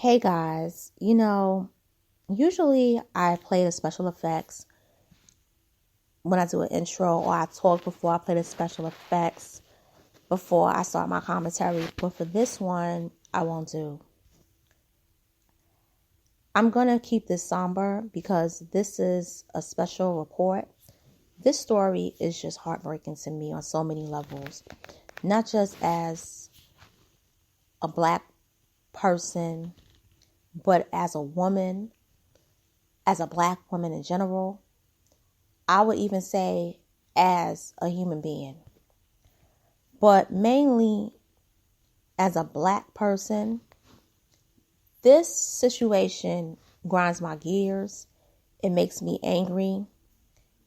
Hey guys, usually I play the special effects when I do an intro, or I talk before I play the special effects before I start my commentary. But for this one, I won't do. I'm going to keep this somber because this is a special report. This story is just heartbreaking to me on so many levels, not just as a black person, but as a woman, as a black woman in general. I would even say as a human being, but mainly as a black person. This situation grinds my gears. It makes me angry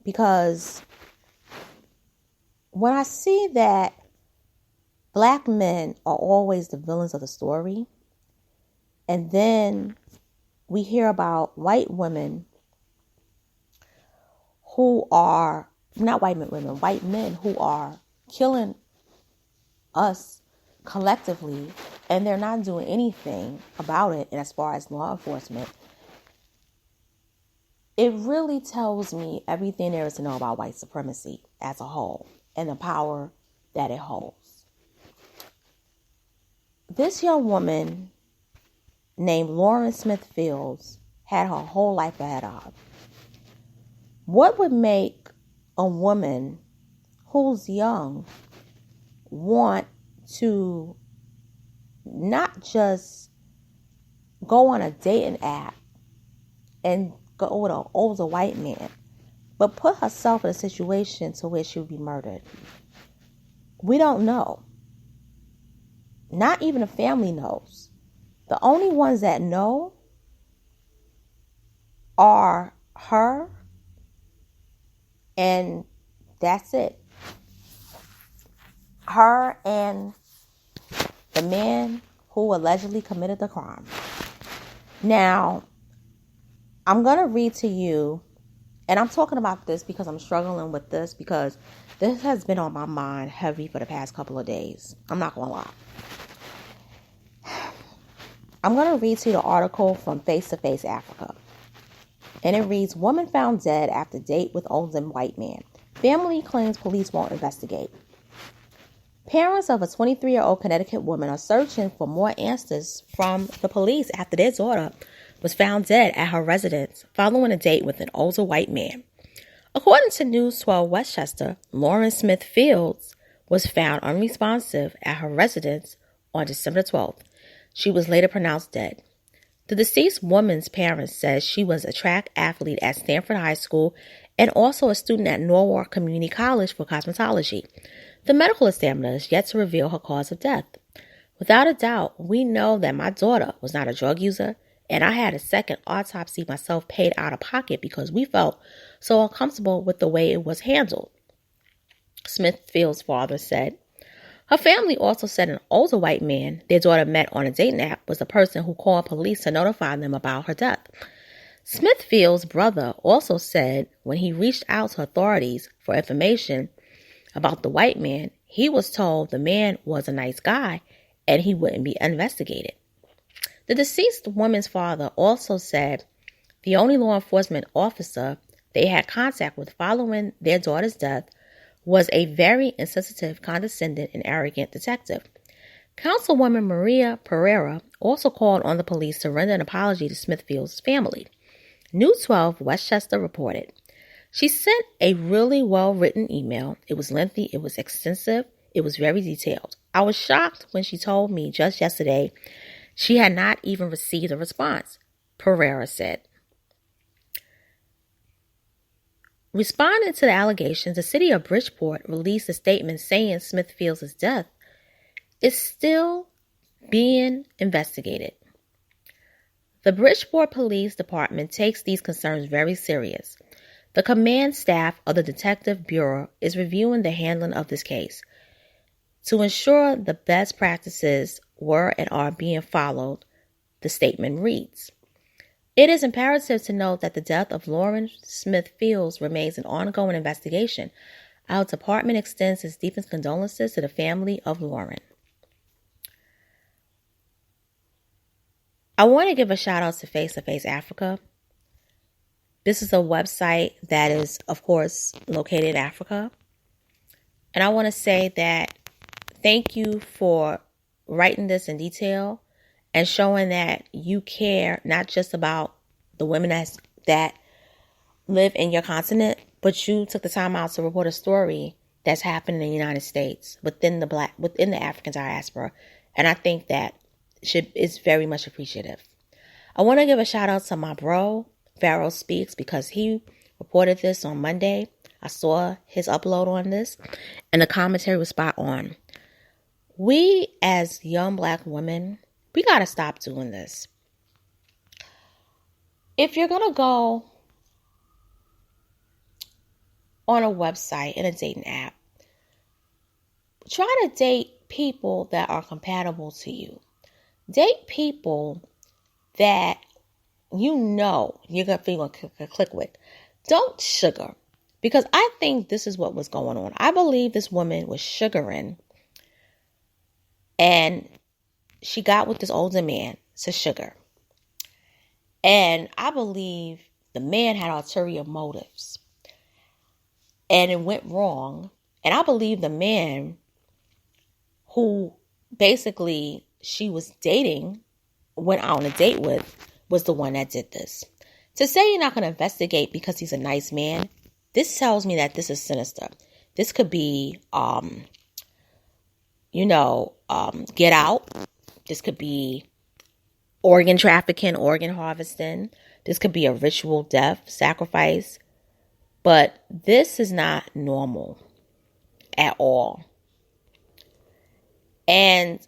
because when I see that black men are always the villains of the story, and then we hear about white women who are, not white women, white men who are killing us collectively, and they're not doing anything about it. And as far as law enforcement, it really tells me everything there is to know about white supremacy as a whole and the power that it holds. This young woman named Lauren Smith Fields had her whole life ahead of her. What would make a woman who's young want to not just go on a dating app and go with an older white man, but put herself in a situation to where she would be murdered? We don't know. Not even the family knows. The only ones that know are her, and that's it. Her and the man who allegedly committed the crime. Now, I'm going to read to you, and I'm talking about this because I'm struggling with this because this has been on my mind heavy for the past couple of days. I'm not going to lie. I'm going to read to you the article from Face to Face Africa. And it reads, woman found dead after date with older white man. Family claims police won't investigate. Parents of a 23-year-old Connecticut woman are searching for more answers from the police after their daughter was found dead at her residence following a date with an older white man. According to News 12 Westchester, Lauren Smith Fields was found unresponsive at her residence on December 12th. She was later pronounced dead. The deceased woman's parents said she was a track athlete at Stanford High School and also a student at Norwalk Community College for cosmetology. The medical examiner is yet to reveal her cause of death. Without a doubt, we know that my daughter was not a drug user, and I had a second autopsy myself paid out of pocket because we felt so uncomfortable with the way it was handled, Smithfield's father said. Her family also said an older white man their daughter met on a dating app was the person who called police to notify them about her death. Smithfield's brother also said when he reached out to authorities for information about the white man, he was told the man was a nice guy and he wouldn't be investigated. The deceased woman's father also said the only law enforcement officer they had contact with following their daughter's death was a very insensitive, condescending, and arrogant detective. Councilwoman Maria Pereira also called on the police to render an apology to Smithfield's family. News 12 Westchester reported. She sent a really well-written email. It was lengthy, it was extensive, it was very detailed. I was shocked when she told me just yesterday she had not even received a response, Pereira said. Responding to the allegations, the city of Bridgeport released a statement saying Smithfield's death is still being investigated. The Bridgeport Police Department takes these concerns very serious. The command staff of the Detective Bureau is reviewing the handling of this case to ensure the best practices were and are being followed, the statement reads. It is imperative to note that the death of Lauren Smith Fields remains an ongoing investigation. Our department extends its deepest condolences to the family of Lauren. I want to give a shout out to Face to Face Africa. This is a website that is, of course, located in Africa. And I want to say that thank you for writing this in detail and showing that you care not just about the women that live in your continent, but you took the time out to report a story that's happening in the United States within the African diaspora. And I think that is very much appreciative. I want to give a shout out to my bro, Pharaoh Speaks, because he reported this on Monday. I saw his upload on this, and the commentary was spot on. We, as young black women, we got to stop doing this. If you're going to go on a website, in a dating app, try to date people that are compatible to you. Date people that you know you're going to click with. Don't sugar. Because I think this is what was going on. I believe this woman was sugaring. And she got with this older man to sugar. And I believe the man had ulterior motives. And it went wrong. And I believe the man who basically she was dating, went out on a date with, was the one that did this. To say you're not going to investigate because he's a nice man, this tells me that this is sinister. This could be, get out. This could be organ trafficking, organ harvesting. This could be a ritual death, sacrifice. But this is not normal at all. And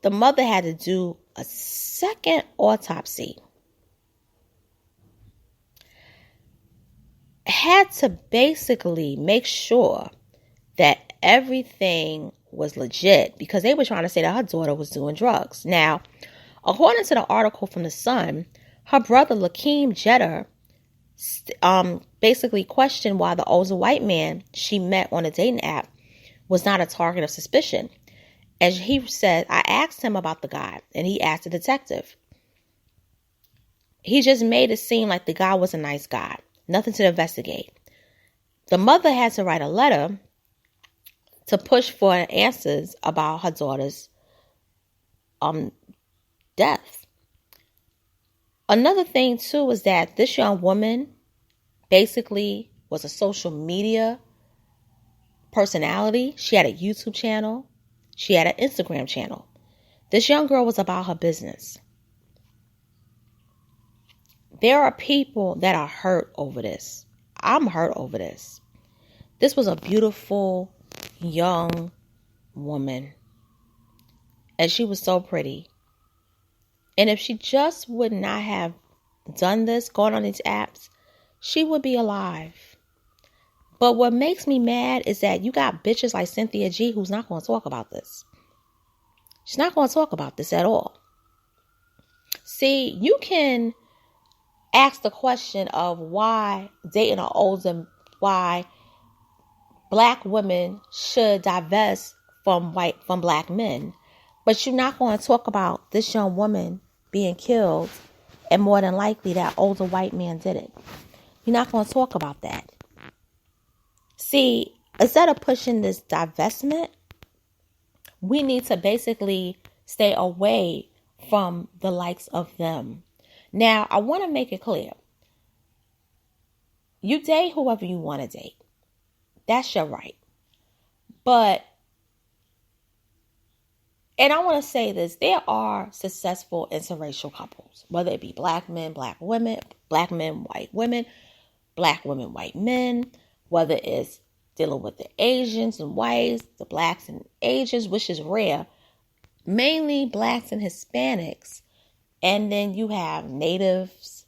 the mother had to do a second autopsy. Had to basically make sure that everything was legit because they were trying to say that her daughter was doing drugs. Now, according to the article from The Sun, her brother Lakeem Jeter basically questioned why the older white man she met on a dating app was not a target of suspicion. And he said, I asked him about the guy, and he asked the detective. He just made it seem like the guy was a nice guy. Nothing to investigate. The mother had to write a letter to push for answers about her daughter's death. Another thing, too, is that this young woman basically was a social media personality. She had a YouTube channel. She had an Instagram channel. This young girl was about her business. There are people that are hurt over this. I'm hurt over this. This was a beautiful young woman. And she was so pretty. And if she just would not have done this, gone on these apps, she would be alive. But what makes me mad is that you got bitches like Cynthia G who's not going to talk about this. She's not going to talk about this at all. See, you can ask the question of why dating an older, why black women should divest from black men. But you're not going to talk about this young woman being killed and more than likely that older white man did it. You're not going to talk about that. See, instead of pushing this divestment, we need to basically stay away from the likes of them. Now, I want to make it clear. You date whoever you want to date. That's your right. But, and I want to say this, there are successful interracial couples, whether it be black men, black women, black men, white women, black women, white men, whether it's dealing with the Asians and whites, the blacks and Asians, which is rare, mainly blacks and Hispanics. And then you have natives,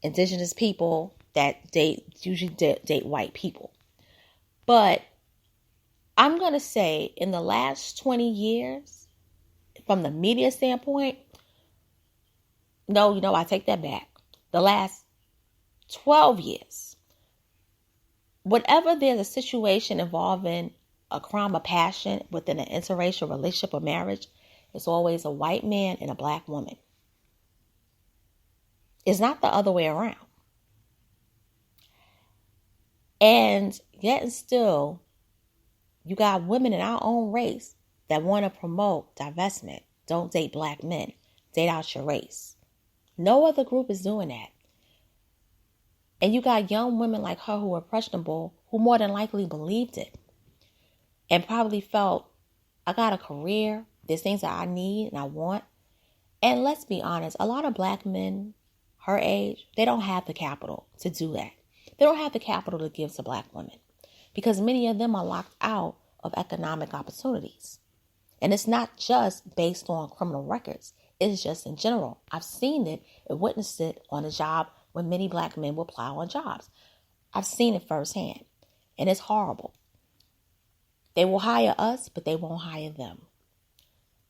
indigenous people that usually date white people. But I'm going to say in the last 20 years, from the media standpoint, no, I take that back. The last 12 years, whenever there's a situation involving a crime of passion within an interracial relationship or marriage, it's always a white man and a black woman. It's not the other way around. And yet and still, you got women in our own race that want to promote divestment. Don't date black men. Date out your race. No other group is doing that. And you got young women like her who are impressionable, who more than likely believed it. And probably felt, I got a career. There's things that I need and I want. And let's be honest, a lot of black men her age, they don't have the capital to do that. They don't have the capital to give to black women because many of them are locked out of economic opportunities. And it's not just based on criminal records. It's just in general. I've seen it and witnessed it on a job when many black men will apply on jobs. I've seen it firsthand, and it's horrible. They will hire us, but they won't hire them.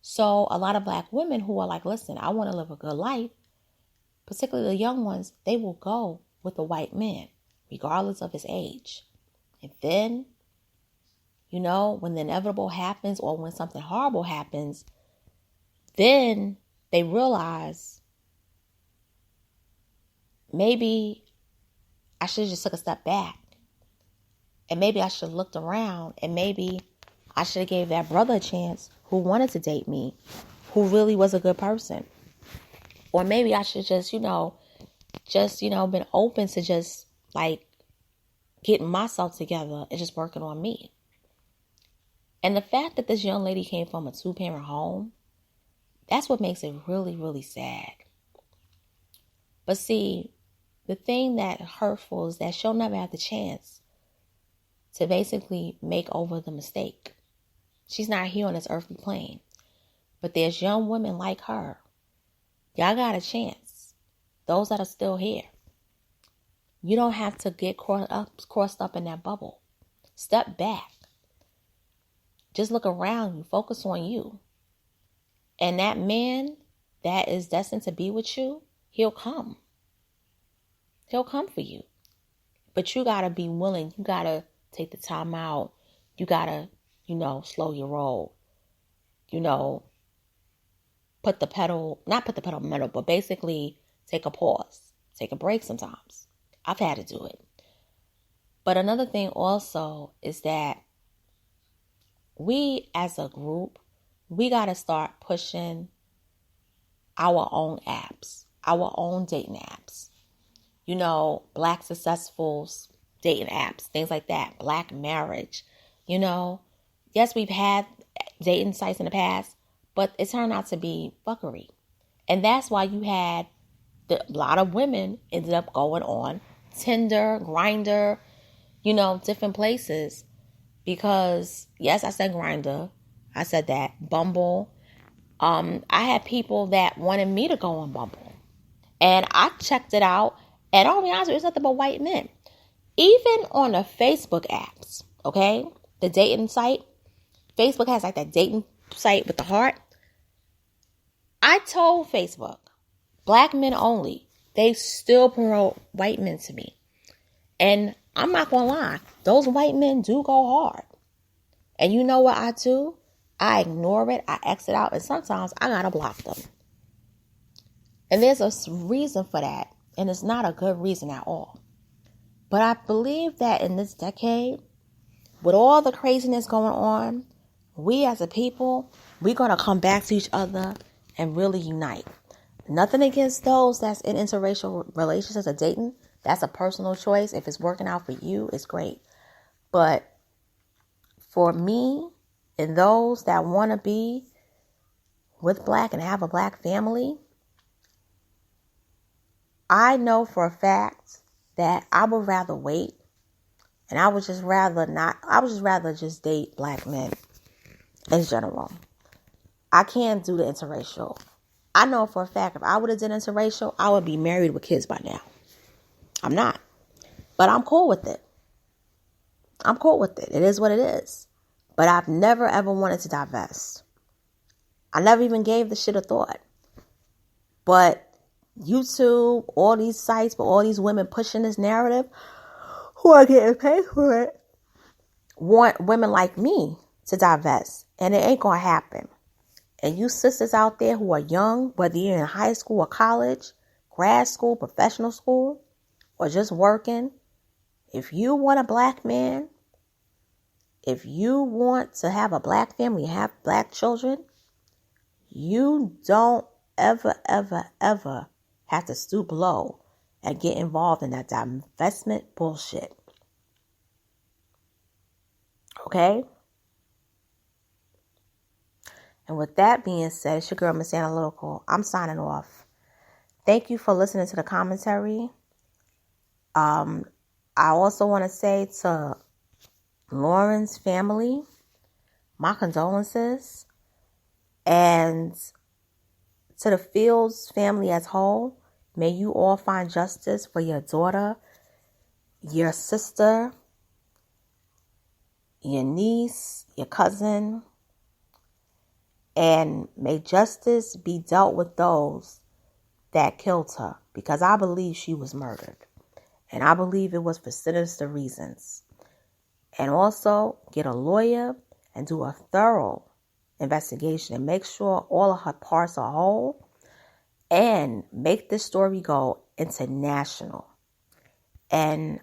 So a lot of black women who are like, listen, I want to live a good life, particularly the young ones, they will go with a white man, regardless of his age. And then, when the inevitable happens or when something horrible happens, then they realize maybe I should have just took a step back. And maybe I should have looked around, and maybe I should have gave that brother a chance who wanted to date me, who really was a good person. Or maybe I should just, been open to just like getting myself together and just working on me. And the fact that this young lady came from a 2-parent home, that's what makes it really, really sad. But see, the thing that hurtful is that she'll never have the chance to basically make over the mistake. She's not here on this earthly plane. But there's young women like her. Y'all got a chance. Those that are still here. You don't have to get crossed up in that bubble. Step back. Just look around you. Focus on you. And that man that is destined to be with you, he'll come. He'll come for you. But you got to be willing. You got to take the time out. You got to, slow your roll. Not put the pedal metal, but basically take a pause. Take a break sometimes. I've had to do it. But another thing also is that we as a group, we got to start pushing our own apps, our own dating apps. Black successfuls, dating apps, things like that. Black marriage, Yes, we've had dating sites in the past, but it turned out to be fuckery. And that's why you had a lot of women ended up going on Tinder, Grindr, different places. Because, yes, I said Grindr. I said that. Bumble. I had people that wanted me to go on Bumble. And I checked it out. And I'll be honest with you, it's nothing but white men. Even on the Facebook apps, okay? The dating site. Facebook has like that dating site with the heart. I told Facebook, black men only. They still promote white men to me. And I'm not going to lie. Those white men do go hard. And you know what I do? I ignore it. I exit out. And sometimes I got to block them. And there's a reason for that. And it's not a good reason at all. But I believe that in this decade, with all the craziness going on, we as a people, we're going to come back to each other and really unite. Nothing against those that's in interracial relationships or dating. That's a personal choice. If it's working out for you, it's great. But for me and those that want to be with black and have a black family, I know for a fact that I would rather wait. And I would just rather just date black men in general. I can't do the interracial. I know for a fact if I would have done interracial, I would be married with kids by now. I'm not. But I'm cool with it. It is what it is. But I've never ever wanted to divest. I never even gave the shit a thought. But YouTube, all these sites, but all these women pushing this narrative who are getting paid for it want women like me to divest. And it ain't going to happen. And you sisters out there who are young, whether you're in high school or college, grad school, professional school, or just working, if you want a black man, if you want to have a black family, have black children, you don't ever, ever, ever have to stoop low and get involved in that divestment bullshit. Okay? And with that being said, it's your girl, Miss Analytical. I'm signing off. Thank you for listening to the commentary. I also want to say to Lauren's family, my condolences. And to the Fields family as whole, may you all find justice for your daughter, your sister, your niece, your cousin. And may justice be dealt with those that killed her, because I believe she was murdered. And I believe it was for sinister reasons. And also get a lawyer and do a thorough investigation and make sure all of her parts are whole, and make this story go international. And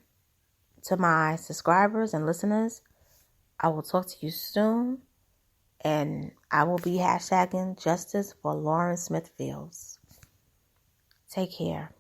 to my subscribers and listeners, I will talk to you soon, and I will be hashtagging justice for Lauren Smith Fields. Take care.